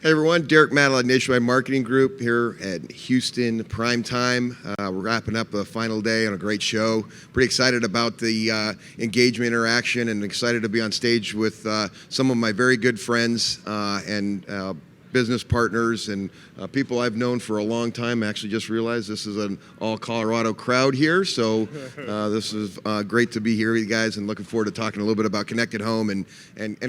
Hey everyone, Derek Mattila, Nationwide Marketing Group here at Houston PrimeTime. We're wrapping up the final day on a great show. Pretty excited about the engagement interaction and excited to be on stage with some of my very good friends and business partners and people I've known for a long time. I actually just realized this is an all Colorado crowd here, so this is great to be here with you guys, and looking forward to talking a little bit about Connected Home and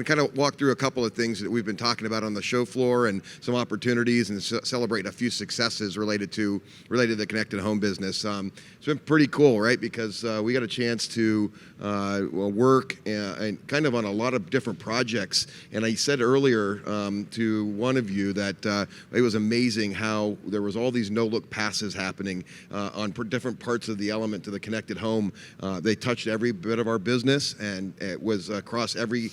kind of walk through a couple of things that we've been talking about on the show floor and some opportunities, and celebrate a few successes related to the Connected Home business. It's been pretty cool, right? Because we got a chance to work and kind of on a lot of different projects. And I said earlier to one of you that it was amazing how there was all these no-look passes happening on different parts of the element to the Connected Home. They touched every bit of our business, and it was across every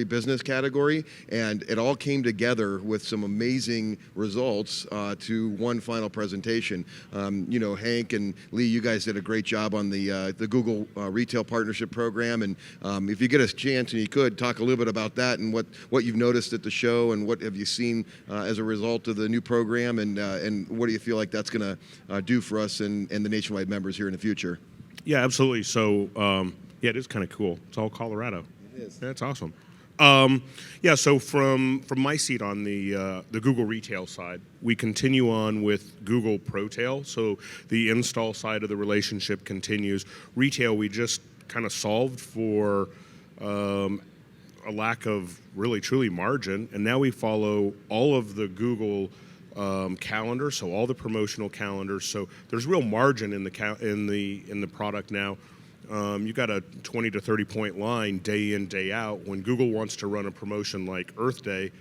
business category, and it all came together with some amazing results to one final presentation. Hank and Lee, you guys did a great job on the Google Retail Partnership Program, and if you get a chance and you could talk a little bit about that and what you've noticed at the show, and what have you seen as a result of the new program, and what do you feel like that's going to do for us and the Nationwide members here in the future? Yeah, absolutely. So, it is kind of cool. It's all Colorado. It is. That's awesome. So from my seat on the Google retail side, we continue on with Google ProTail. So the install side of the relationship continues. Retail, we just kind of solved for a lack of really truly margin, and now we follow all of the Google calendar, so all the promotional calendars. So there's real margin in the product now. You got a 20 to 30 point line day in, day out. When Google wants to run a promotion like Earth Day,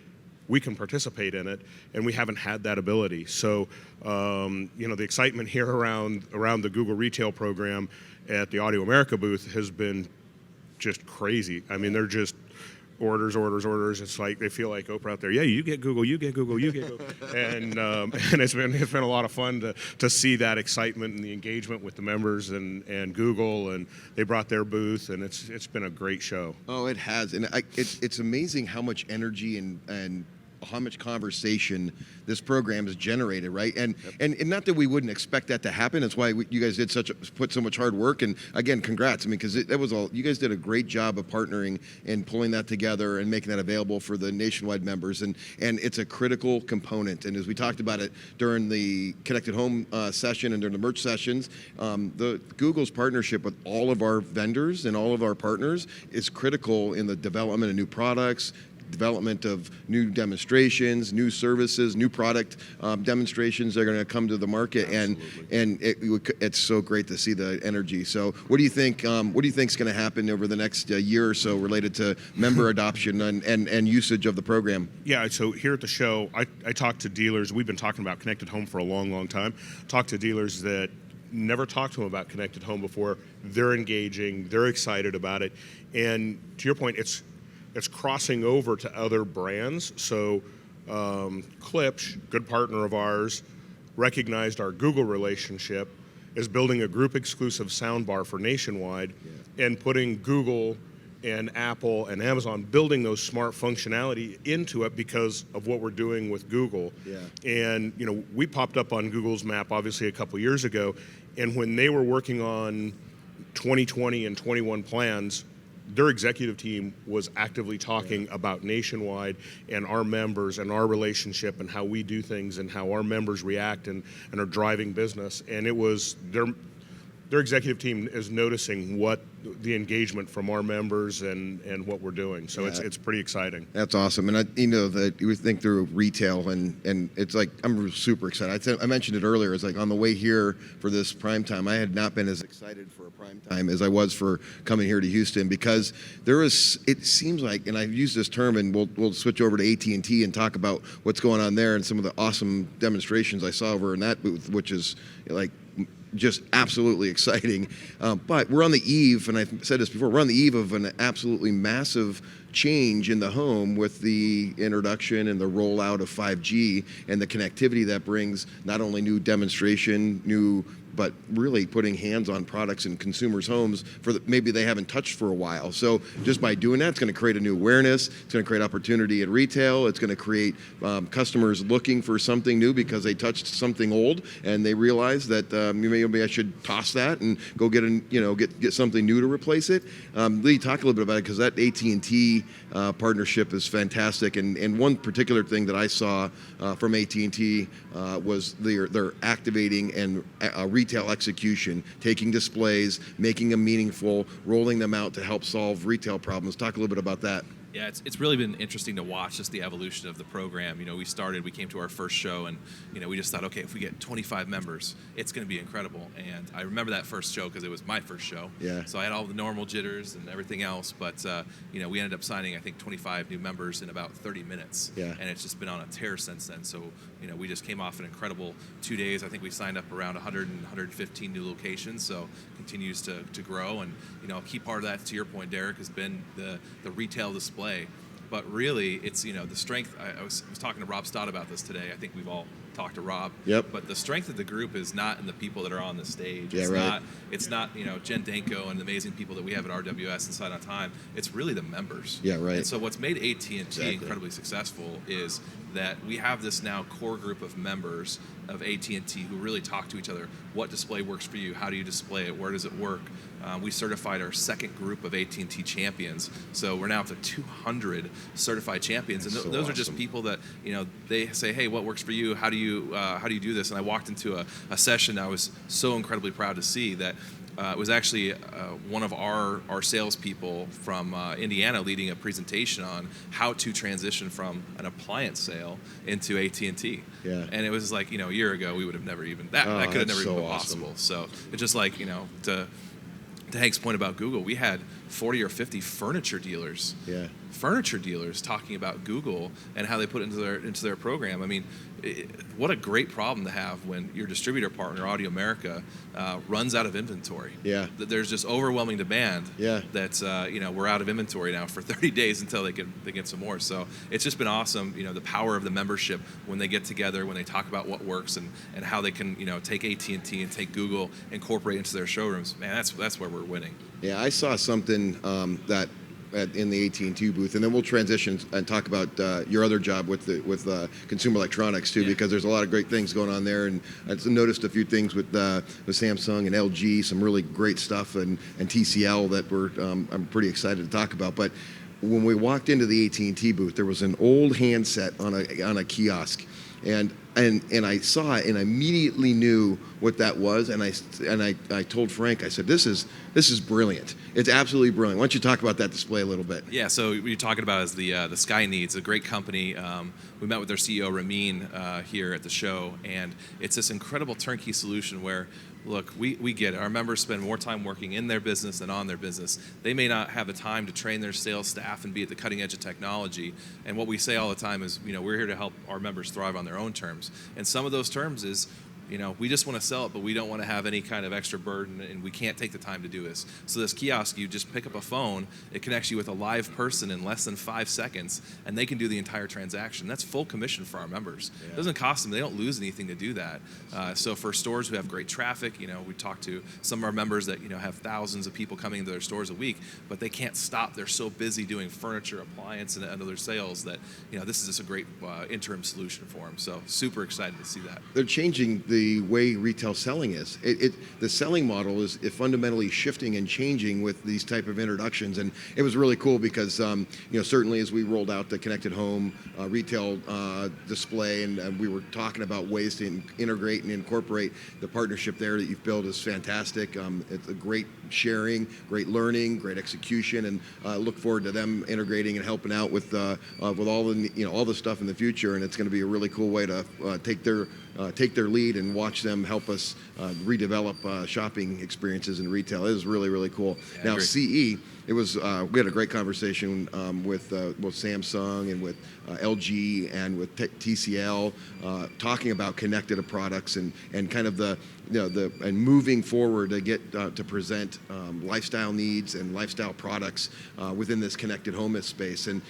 we can participate in it, and we haven't had that ability. So, the excitement here around the Google Retail Program at the Audio America booth has been just crazy. I mean, they're just orders. It's like they feel like Oprah out there. Yeah, you get Google, you get Google, you get Google, and it's been a lot of fun to see that excitement and the engagement with the members and Google, and they brought their booth, and it's been a great show. Oh, it has, and it's amazing how much energy and how much conversation this program has generated, right? And not that we wouldn't expect that to happen. That's why you guys did put so much hard work. And again, congrats. I mean, because that was all. You guys did a great job of partnering and pulling that together and making that available for the Nationwide members. And it's a critical component. And as we talked about it during the Connected Home session and during the merch sessions, the Google's partnership with all of our vendors and all of our partners is critical in the development of new products, development of new demonstrations, new services, new product demonstrations that are going to come to the market. Absolutely. and it's so great to see the energy. So what do you think? What do you think is going to happen over the next year or so related to member adoption and usage of the program? Yeah, so here at the show, I talk to dealers. We've been talking about Connected Home for a long, long time. Talk to dealers that never talked to them about Connected Home before. They're engaging. They're excited about it. And to your point, it's crossing over to other brands. So Klipsch, good partner of ours, recognized our Google relationship, is building a group exclusive soundbar for Nationwide, and putting Google and Apple and Amazon building those smart functionality into it because of what we're doing with Google. Yeah. And we popped up on Google's map obviously a couple years ago, and when they were working on 2020 and 21 plans, their executive team was actively talking about Nationwide and our members and our relationship and how we do things and how our members react and are driving business. And it was their executive team is noticing what the engagement from our members and what we're doing. So it's pretty exciting. That's awesome. And that you think through retail and it's like, I'm super excited. I mentioned it earlier. It's like on the way here for this PrimeTime, I had not been as excited for a PrimeTime as I was for coming here to Houston, because it seems like, and I've used this term, and we'll switch over to AT&T and talk about what's going on there and some of the awesome demonstrations I saw over in that booth, which is like just absolutely exciting. But we're on the eve, and I've said this before, we're on the eve of an absolutely massive change in the home with the introduction and the rollout of 5G and the connectivity that brings not only new demonstration, new but really putting hands on products in consumers' homes maybe they haven't touched for a while. So just by doing that, it's going to create a new awareness. It's going to create opportunity at retail. It's going to create customers looking for something new because they touched something old and they realize that maybe I should toss that and go get get something new to replace it. Lee, talk a little bit about it, because that AT&T partnership is fantastic. And one particular thing that I saw from AT&T was they're activating and retail execution, taking displays, making them meaningful, rolling them out to help solve retail problems. Talk a little bit about that. Yeah, it's really been interesting to watch just the evolution of the program. We came to our first show, and we just thought, okay, if we get 25 members, it's going to be incredible. And I remember that first show because it was my first show. Yeah. So I had all the normal jitters and everything else, but we ended up signing, I think, 25 new members in about 30 minutes. Yeah. And it's just been on a tear since then. So we just came off an incredible 2 days. I think we signed up around 100 and 115 new locations. So continues to grow. And a key part of that, to your point, Derek, has been the retail display. But really, it's the strength. I was talking to Rob Stott about this today. I think we've all talked to Rob. Yep. But the strength of the group is not in the people that are on the stage. Yeah, right. It's not Jen Danko and the amazing people that we have at RWS and Side on Time. It's really the members. Yeah, right. And so what's made AT&T Exactly. incredibly successful is that we have this now core group of members of AT&T who really talk to each other. What display works for you? How do you display it? Where does it work? We certified our second group of AT&T champions, so we're now up to 200 certified champions, and those are just people that they say, "Hey, what works for you? How do you do this?" And I walked into a session. I was so incredibly proud to see that. It was actually one of our salespeople from Indiana leading a presentation on how to transition from an appliance sale into AT&T. Yeah. And it was like, a year ago, we would have never even, that could have never even been possible. So it's just like, to Hank's point about Google, we had 40 or 50 furniture dealers talking about Google and how they put it into their program. I mean, what a great problem to have when your distributor partner, Audio America, runs out of inventory. Yeah. There's just overwhelming demand. Yeah. That we're out of inventory now for 30 days until they get some more. So it's just been awesome. The power of the membership when they get together, when they talk about what works and how they can take AT&T and take Google, incorporate into their showrooms. Man, that's where we're winning. Yeah, I saw something in the AT&T booth, and then we'll transition and talk about your other job with consumer electronics too, because there's a lot of great things going on there. And I noticed a few things with Samsung and LG, some really great stuff, and TCL that I'm pretty excited to talk about. But when we walked into the AT&T booth, there was an old handset on a kiosk. And I saw it, and I immediately knew what that was. And I told Frank, I said, "This is brilliant. It's absolutely brilliant." Why don't you talk about that display a little bit? Yeah. So what you're talking about is the Sky Needs, a great company. We met with their CEO Ramin here at the show, and it's this incredible turnkey solution where, look, we get it. Our members spend more time working in their business than on their business. They may not have the time to train their sales staff and be at the cutting edge of technology. And what we say all the time is, we're here to help our members thrive on their own terms. And some of those terms is, we just want to sell it, but we don't want to have any kind of extra burden, and we can't take the time to do this. So this kiosk, you just pick up a phone, it connects you with a live person in less than 5 seconds, and they can do the entire transaction. That's full commission for our members. Yeah. It doesn't cost them. They don't lose anything to do that. So for stores who have great traffic, we talk to some of our members that, have thousands of people coming into their stores a week, but they can't stop. They're so busy doing furniture, appliance, and other sales that, this is just a great interim solution for them. So super excited to see that. They're changing the way retail selling is. The selling model is fundamentally shifting and changing with these type of introductions, and it was really cool because certainly as we rolled out the connected home retail display, and we were talking about ways to integrate and incorporate the partnership there that you've built is fantastic. It's a great sharing, great learning, great execution, and look forward to them integrating and helping out with all the all the stuff in the future. And it's going to be a really cool way to take their lead and watch them help us redevelop shopping experiences in retail. It is really, really cool. Yeah, now, CE, it was we had a great conversation with Samsung and with LG and with TCL, talking about connected products and kind of and moving forward to get to present lifestyle needs and lifestyle products within this connected home space. And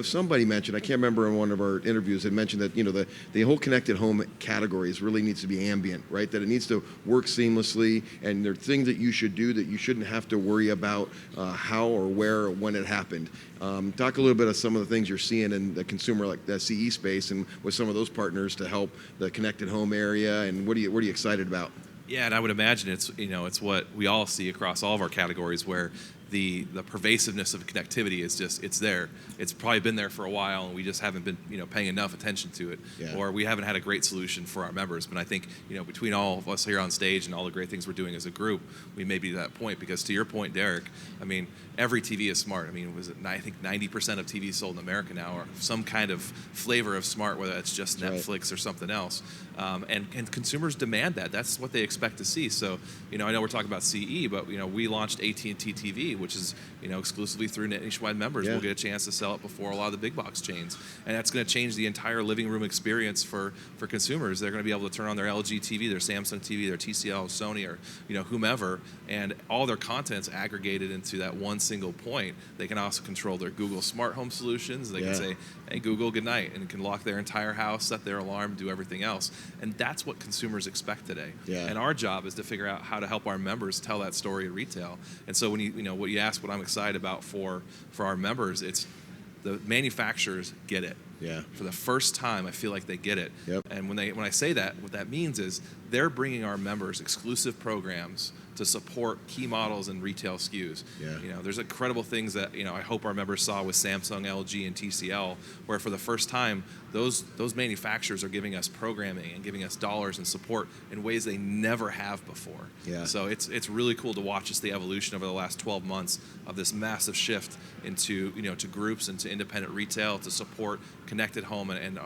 somebody mentioned, I can't remember in one of our interviews, had mentioned that the whole connected home categories really needs to be ambient, right? That it needs to work seamlessly, and there are things that you should do that you shouldn't have to worry about how or where or when it happened. Talk a little bit of some of the things you're seeing in the consumer, like the CE space, and with some of those partners to help the connected home area. And what are you excited about? Yeah, and I would imagine it's what we all see across all of our categories, where the pervasiveness of connectivity is it's there. It's probably been there for a while, and we just haven't been paying enough attention to it, or we haven't had a great solution for our members. But I think between all of us here on stage and all the great things we're doing as a group, we may be to that point. Because to your point, Derek, I mean, every TV is smart. I mean, I think 90% of TVs sold in America now are some kind of flavor of smart, whether it's just Netflix or something else. And consumers demand that. That's what they expect to see. So, I know we're talking about CE, but we launched AT&T TV, which is exclusively through nationwide members. We'll get a chance to sell it before a lot of the big box chains, and that's going to change the entire living room experience for consumers. They're going to be able to turn on their LG TV, their Samsung TV, their TCL, Sony, or whomever, and all their content's aggregated into that one single point. They can also control their Google smart home solutions. They can say, "Hey Google, good night," and it can lock their entire house, set their alarm, do everything else. And that's what consumers expect today. And our job is to figure out how to help our members tell that story at retail. And so when what you ask, what I'm excited about for our members, it's the manufacturers get it. For the first time, I feel like they get it. And when I say that, what that means is they're bringing our members exclusive programs to support key models and retail SKUs. There's incredible things that I hope our members saw with Samsung, LG, and TCL, where for the first time, those manufacturers are giving us programming and giving us dollars and support in ways they never have before. So it's really cool to watch just the evolution over the last 12 months of this massive shift into to groups and to independent retail to support connected home and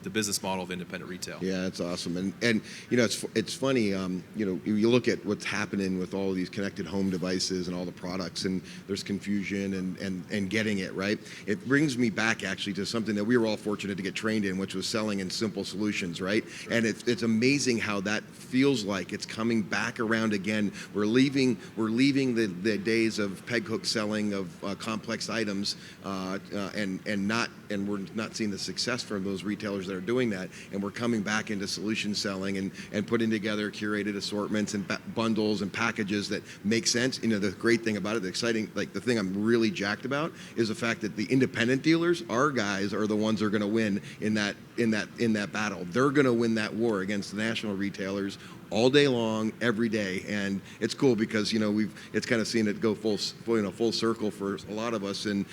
the business model of independent retail. That's awesome. And it's funny. You look at what's happening with all of these connected home devices and all the products, and there's confusion and getting it right. It brings me back actually to something that we were all fortunate to get trained in, which was selling in simple solutions, right? And it's amazing how that feels like it's coming back around again. We're leaving the days of peg hook selling of complex items, and we're not seeing the success from those retailers that are doing that. And we're coming back into solution selling and putting together curated assortments and bundles and packages that make sense. The great thing about it, the exciting, like the thing I'm really jacked about, is the fact that the independent dealers, our guys, are the ones that are going to win in that battle. They're going to win that war against the national retailers all day long, every day. And it's cool because it's kind of seen it go full circle for a lot of us in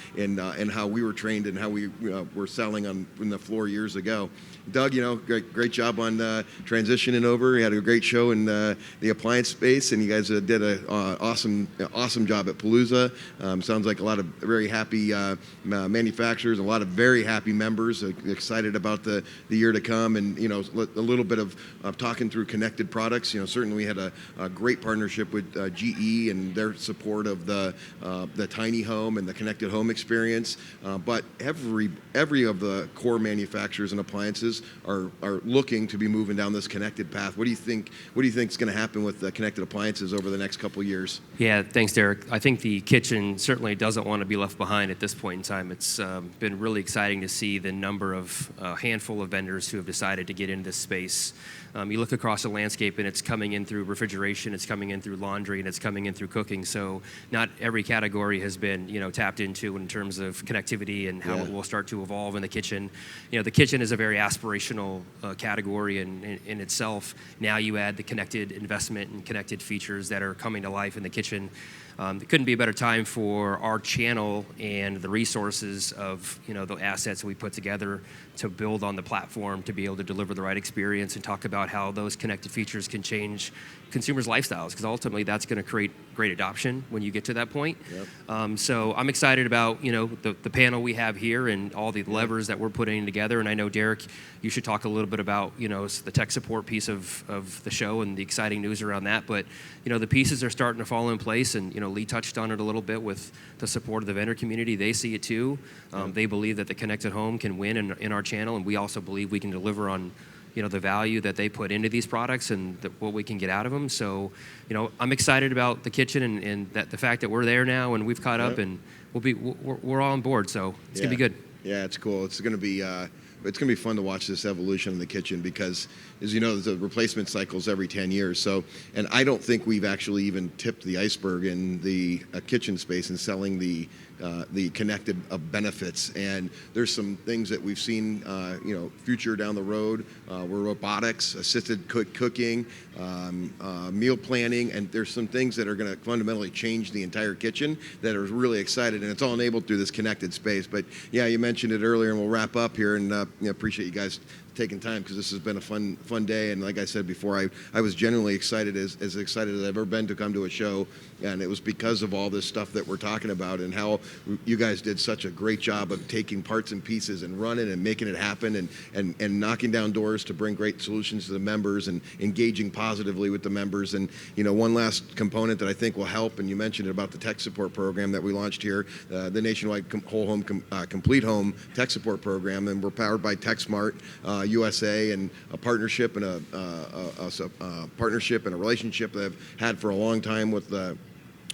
how we were trained and how we were selling on the floor years ago. Doug, great job on transitioning over. You had a great show in the appliance space, and you guys did an awesome job at Palooza. Sounds like a lot of very happy manufacturers, a lot of very happy members, excited about the year to come, and a little bit of talking through connected products. Certainly we had a great partnership with GE and their support of the tiny home and the connected home experience. But every of the core manufacturers and appliances are looking to be moving down this connected path. What do you think is going to happen with the connected appliances over the next couple of years? Yeah, thanks, Derek. I think the kitchen certainly doesn't want to be left behind at this point in time. It's been really exciting to see the number of handful of vendors who have decided to get into this space. You look across the landscape and it's coming in through refrigeration, it's coming in through laundry, and it's coming in through cooking. So not every category has been tapped into in terms of connectivity and how it will start to evolve in the kitchen. The kitchen is a very aspirational category in itself. Now you add the connected investment and connected features that are coming to life in the kitchen. It couldn't be a better time for our channel and the resources of the assets we put together to build on the platform to be able to deliver the right experience and talk about how those connected features can change consumers' lifestyles, because ultimately that's going to create great adoption when you get to that point. So I'm excited about the panel we have here and all the levers that we're putting together. And I know, Derek, you should talk a little bit about the tech support piece of the show and the exciting news around that. But the pieces are starting to fall in place, and Lee touched on it a little bit with the support of the vendor community. They see it too. They believe that the connected home can win in our channel, and we also believe we can deliver on the value that they put into these products and what we can get out of them. So I'm excited about the kitchen and that the fact that we're there now and we've caught up, and we're all on board. So it's gonna be good. Yeah, it's cool. It's going to be it's going to be fun to watch this evolution in the kitchen because, as you know, the replacement cycles every 10 years. So, and I don't think we've actually even tipped the iceberg in the kitchen space and selling the connected benefits. And there's some things that we've seen, future down the road, where robotics, assisted cooking, meal planning, and there's some things that are going to fundamentally change the entire kitchen that are really excited, and it's all enabled through this connected space. But yeah, you mentioned it earlier, and we'll wrap up here, and appreciate you guys taking time because this has been a fun day. And like I said before, I was genuinely excited, as excited as I've ever been to come to a show, and it was because of all this stuff that we're talking about and how you guys did such a great job of taking parts and pieces and running and making it happen and knocking down doors to bring great solutions to the members and engaging positively with the members. And one last component that I think will help, and you mentioned it about the tech support program that we launched here, the nationwide whole home complete home tech support program, and we're powered by TechSmart USA, and a partnership and a partnership and a relationship that I've had for a long time with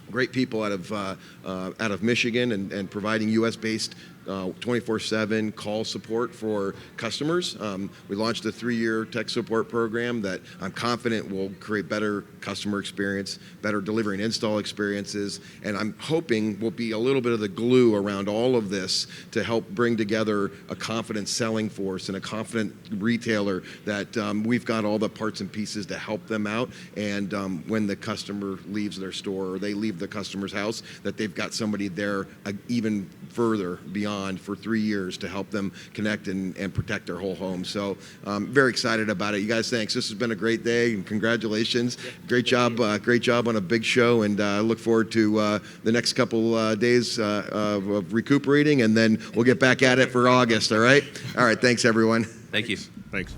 great people out of Michigan, and providing U.S.-based 24/7 call support for customers. We launched a 3-year tech support program that I'm confident will create better customer experience, better delivery and install experiences, and I'm hoping will be a little bit of the glue around all of this to help bring together a confident selling force and a confident retailer that we've got all the parts and pieces to help them out, and when the customer leaves their store or they leave the customer's house, that they've got somebody there even further beyond for 3 years to help them connect and protect their whole home. So very excited about it. You guys, thanks. This has been a great day, and congratulations. Great job on a big show, and I look forward to the next couple days of recuperating, and then we'll get back at it for August, all right? All right, thanks everyone. Thank you. Thanks.